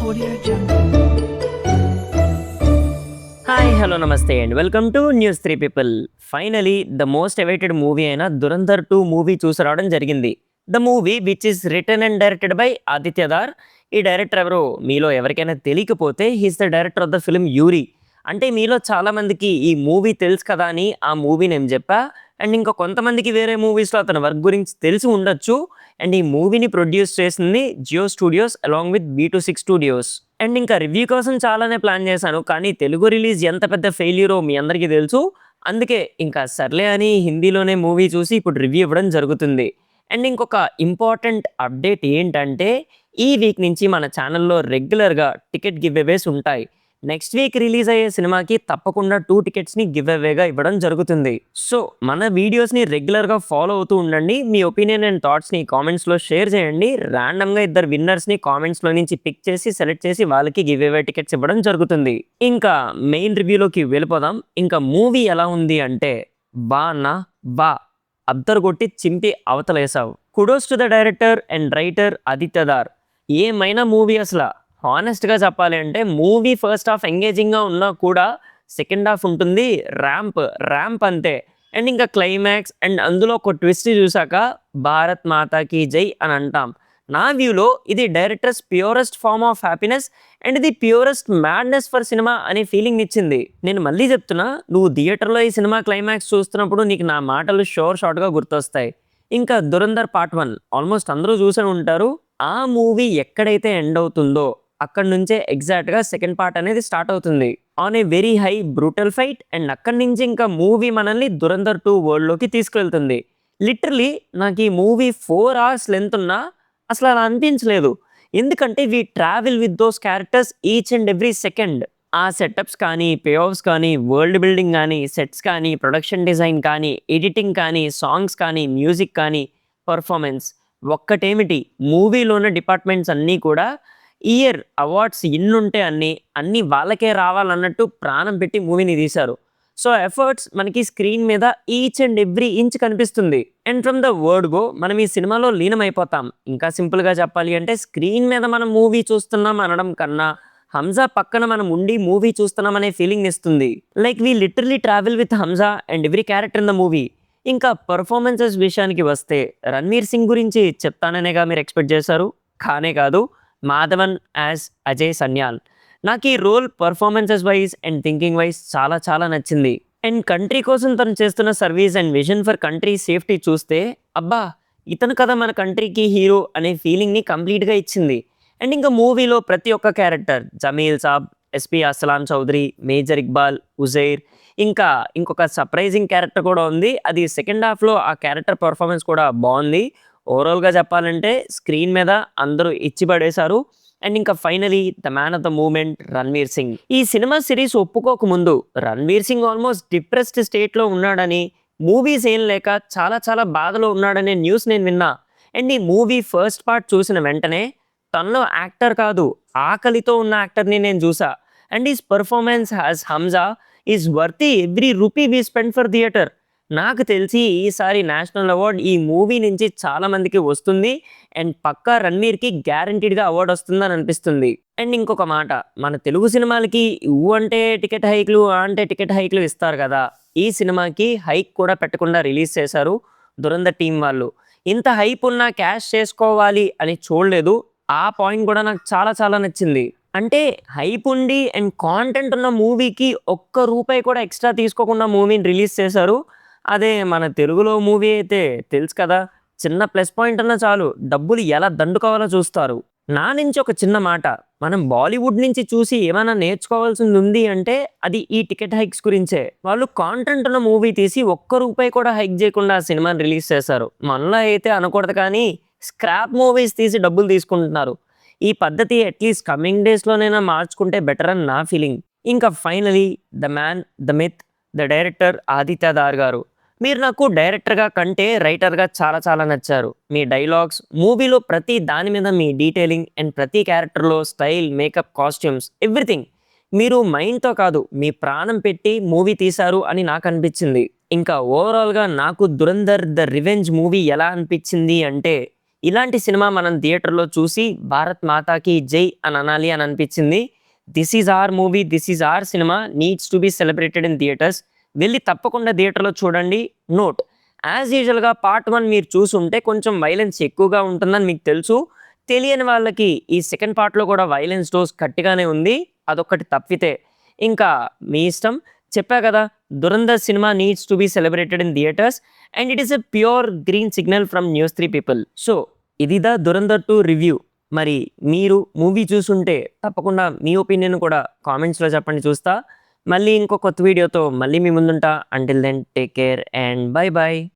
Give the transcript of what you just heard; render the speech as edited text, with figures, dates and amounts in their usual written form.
Audio Jungle. Hi hello నమస్తే and welcome to news 3 people. Finally the most awaited movie అయిన Dhurandhar 2 movie చూసి రావడం జరిగింది. The movie which is written and directed by Aditya Dhar. ఈ director ఎవరో మీలో ఎవరికైనా తెలియకపోతే he's the director of the film Uri. అంటే మీలో చాలామందికి ఈ మూవీ తెలుసు కదా అని ఆ మూవీ నేను చెప్పా. అండ్ ఇంకా కొంతమందికి వేరే మూవీస్లో అతని వర్క్ గురించి తెలిసి ఉండొచ్చు. అండ్ ఈ మూవీని ప్రొడ్యూస్ చేసింది Jio Studios along with B26 Studios. And ఇంకా రివ్యూ కోసం చాలానే ప్లాన్ చేశాను, కానీ తెలుగు రిలీజ్ ఎంత పెద్ద ఫెయిల్యూరో మీ అందరికీ తెలుసు. అందుకే ఇంకా సర్లే అని హిందీలోనే మూవీ చూసి ఇప్పుడు రివ్యూ ఇవ్వడం జరుగుతుంది. అండ్ ఇంకొక ఇంపార్టెంట్ అప్డేట్ ఏంటంటే ఈ వీక్ నుంచి మన ఛానల్లో రెగ్యులర్గా టికెట్ గివ్ అవేస్ ఉంటాయి. నెక్స్ట్ వీక్ రిలీజ్ అయ్యే సినిమాకి తప్పకుండా 2 టికెట్స్ని గివ్ అవేగా ఇవ్వడం జరుగుతుంది. సో మన వీడియోస్ని రెగ్యులర్గా ఫాలో అవుతూ ఉండండి. మీ ఒపీనియన్ అండ్ థాట్స్ని కామెంట్స్లో షేర్ చేయండి. ర్యాండమ్గా 2 విన్నర్స్ని కామెంట్స్లో నుంచి పిక్ చేసి సెలెక్ట్ చేసి వాళ్ళకి గివ్ అవే టికెట్స్ ఇవ్వడం జరుగుతుంది. ఇంకా మెయిన్ రివ్యూలోకి వెళ్ళిపోదాం. ఇంకా మూవీ ఎలా ఉంది అంటే బా అన్నా బా అద్దరు కొట్టి చింపి అవతలేసావు. Kudos to the director and writer Aditya Dhar. ఏమైనా మూవీ అసలు హానెస్ట్గా చెప్పాలి అంటే మూవీ ఫస్ట్ హాఫ్ ఎంగేజింగ్గా ఉన్నా కూడా సెకండ్ హాఫ్ ఉంటుంది ర్యాంప్ అంతే. అండ్ ఇంకా క్లైమాక్స్ అండ్ అందులో ఒక ట్విస్ట్ చూసాక భారత్ మాతాకి జై అని అంటాం. నా వ్యూలో ఇది directors purest form of happiness and ఇది ప్యూరెస్ట్ మ్యాడ్నెస్ ఫర్ సినిమా అనే ఫీలింగ్ ఇచ్చింది. నేను మళ్ళీ చెప్తున్నా, నువ్వు థియేటర్లో ఈ సినిమా క్లైమాక్స్ చూస్తున్నప్పుడు నీకు నా మాటలు షార్ట్గా గుర్తొస్తాయి. ఇంకా దురంధర్ పార్ట్ 1 ఆల్మోస్ట్ అందరూ చూసే ఉంటారు. ఆ మూవీ ఎక్కడైతే ఎండ్ అవుతుందో అక్కడ నుంచే ఎగ్జాక్ట్గా సెకండ్ పార్ట్ అనేది స్టార్ట్ అవుతుంది on a very high brutal fight. And అక్కడి నుంచి ఇంకా మూవీ మనల్ని దురంధర్ 2 వరల్డ్లోకి తీసుకెళ్తుంది. లిటరలీ నాకు ఈ మూవీ 4 hours లెంత్ ఉన్నా అసలు అలా అనిపించలేదు. ఎందుకంటే we travel with those characters each and every second. ఆ సెటప్స్ కానీ, పే ఆఫ్స్ కానీ, వరల్డ్ బిల్డింగ్ కానీ, సెట్స్ కానీ, ప్రొడక్షన్ డిజైన్ కానీ, ఎడిటింగ్ కానీ, సాంగ్స్ కానీ, మ్యూజిక్ కానీ, పర్ఫార్మెన్స్ ఒక్కటేమిటి మూవీలో ఉన్న డిపార్ట్మెంట్స్ అన్నీ కూడా ఇయర్ అవార్డ్స్ ఎన్నుంటే అన్నీ వాళ్ళకే రావాలన్నట్టు ప్రాణం పెట్టి మూవీని తీశారు. సో ఎఫర్ట్స్ మనకి స్క్రీన్ మీద ఈచ్ అండ్ ఎవ్రీ ఇంచ్ కనిపిస్తుంది. And from the word go మనం ఈ సినిమాలో లీనమైపోతాం. ఇంకా సింపుల్గా చెప్పాలి అంటే స్క్రీన్ మీద మనం మూవీ చూస్తున్నాం అనడం కన్నా హంజా పక్కన మనం ఉండి మూవీ చూస్తున్నాం అనే ఫీలింగ్ ఇస్తుంది. Like we literally travel with Hamza and every character in the movie. ఇంకా పర్ఫార్మెన్సెస్ విషయానికి వస్తే రణ్వీర్ సింగ్ గురించి చెప్తాననేగా మీరు ఎక్స్పెక్ట్ చేశారు, కానే కాదు. మాధవన్ యాజ్ అజయ్ సన్యాల్. నాకు ఈ role performances wise and thinking wise చాలా నచ్చింది. అండ్ కంట్రీ కోసం తను చేస్తున్న service and vision for country safety చూస్తే అబ్బా ఇతను కదా మన కంట్రీకి హీరో అనే ఫీలింగ్ని కంప్లీట్గా ఇచ్చింది. అండ్ ఇంకా మూవీలో ప్రతి ఒక్క క్యారెక్టర్ జమీల్ సాబ్, SP అస్లాం చౌదరి, మేజర్ ఇక్బాల్, ఉజైర్, ఇంకా ఇంకొక సర్ప్రైజింగ్ క్యారెక్టర్ కూడా ఉంది. అది సెకండ్ హాఫ్లో ఆ క్యారెక్టర్ పర్ఫార్మెన్స్ కూడా బాగుంది. ఓవరాల్గా చెప్పాలంటే స్క్రీన్ మీద అందరూ ఇచ్చి పడేశారు. అండ్ ఇంకా finally the man of the moment Ranveer Singh. ఈ సినిమా సిరీస్ ఒప్పుకోకముందు రణ్వీర్ సింగ్ ఆల్మోస్ట్ డిప్రెస్డ్ స్టేట్లో ఉన్నాడని, మూవీస్ ఏం లేక చాలా బాధలో ఉన్నాడనే న్యూస్ నేను విన్నా. అండ్ ఈ మూవీ ఫస్ట్ పార్ట్ చూసిన వెంటనే తనలో యాక్టర్ కాదు ఆకలితో ఉన్న యాక్టర్ని నేను చూసా. And is performance as Hamza is worthy every rupee we spend for theatre. నాకు తెలిసి ఈసారి నేషనల్ అవార్డ్ ఈ మూవీ నుంచి చాలామందికి వస్తుంది. అండ్ పక్కా రణ్వీర్కి గ్యారంటీడ్గా అవార్డు వస్తుందని అనిపిస్తుంది. అండ్ ఇంకొక మాట, మన తెలుగు సినిమాలకి అంటే టికెట్ హైక్లు అంటే టికెట్ హైక్లు ఇస్తారు కదా, ఈ సినిమాకి హైక్ కూడా పెట్టకుండా రిలీజ్ చేశారు దురంధర్ టీం వాళ్ళు. ఇంత హైప్ ఉన్న క్యాష్ చేసుకోవాలి అని చూడలేదు. ఆ పాయింట్ కూడా నాకు చాలా నచ్చింది. అంటే హైప్ ఉండి అండ్ కాంటెంట్ ఉన్న మూవీకి ₹1 కూడా ఎక్స్ట్రా తీసుకోకుండా మూవీని రిలీజ్ చేశారు. అదే మన తెలుగులో మూవీ అయితే తెలుసు కదా, చిన్న ప్లస్ పాయింట్ అన్నా చాలు డబ్బులు ఎలా దండుకోవాలో చూస్తారు. నా నుంచి ఒక చిన్న మాట, మనం బాలీవుడ్ నుంచి చూసి ఏమైనా నేర్చుకోవాల్సింది ఉంది అంటే అది ఈ టికెట్ హైక్స్ గురించే. వాళ్ళు కాంటెంట్ ఉన్న మూవీ తీసి ₹1 కూడా హైక్ చేయకుండా ఆ సినిమాని రిలీజ్ చేశారు. మనలో అయితే అనకూడదు కానీ స్క్రాప్ మూవీస్ తీసి డబ్బులు తీసుకుంటున్నారు. ఈ పద్ధతి అట్లీస్ట్ కమింగ్ డేస్లోనైనా మార్చుకుంటే బెటర్ అని నా ఫీలింగ్. ఇంకా finally the man, the myth, the director Aditya Dhar గారు. మీరు నాకు డైరెక్టర్గా కంటే రైటర్గా చాలా నచ్చారు. మీ డైలాగ్స్, మూవీలో ప్రతి దాని మీద మీ డీటెయిలింగ్ అండ్ ప్రతి క్యారెక్టర్లో స్టైల్, మేకప్, కాస్ట్యూమ్స్, ఎవ్రీథింగ్ మీరు మైండ్తో కాదు మీ ప్రాణం పెట్టి మూవీ తీశారు అని నాకు అనిపించింది. ఇంకా ఓవరాల్గా నాకు దురంధర్ ద రివెంజ్ మూవీ ఎలా అనిపించింది అంటే ఇలాంటి సినిమా మనం థియేటర్‌లో చూసి 'భారత్ మాతాకి జై' అని అనాలి అని అనిపించింది. This is our movie. This is our cinema. Needs to be celebrated in theatres. వెళ్లి తప్పకుండా థియేటర్‌లో చూడండి. నోట్ యాజ్ యూజువల్‌గా పార్ట్ 1 మీరు చూసుంటే కొంచెం వైలెన్స్ ఎక్కువగా ఉంటుందని మీకు తెలుసు. తెలియని వాళ్ళకి ఈ సెకండ్ పార్ట్‌లో కూడా వైలెన్స్ డోస్ గట్టిగానే ఉంది. అదొక్కటి తప్పితే. ఇంకా మీ ఇష్టం. చెప్పా కదా! 'Dhurandhar' cinema needs to be celebrated in theatres and it is a pure green signal from news 3 people. So ఇది 'దురంధర్ 2' రివ్యూ. మరి మీరు మూవీ చూసుంటే తప్పకుండా మీ ఒపీనియన్ కూడా కామెంట్స్‌లో చెప్పండి చూస్తా. మళ్ళీ ఇంకో కొత్త వీడియోతో మళ్ళీ మీ ముందుంటా. Until then take care and bye by.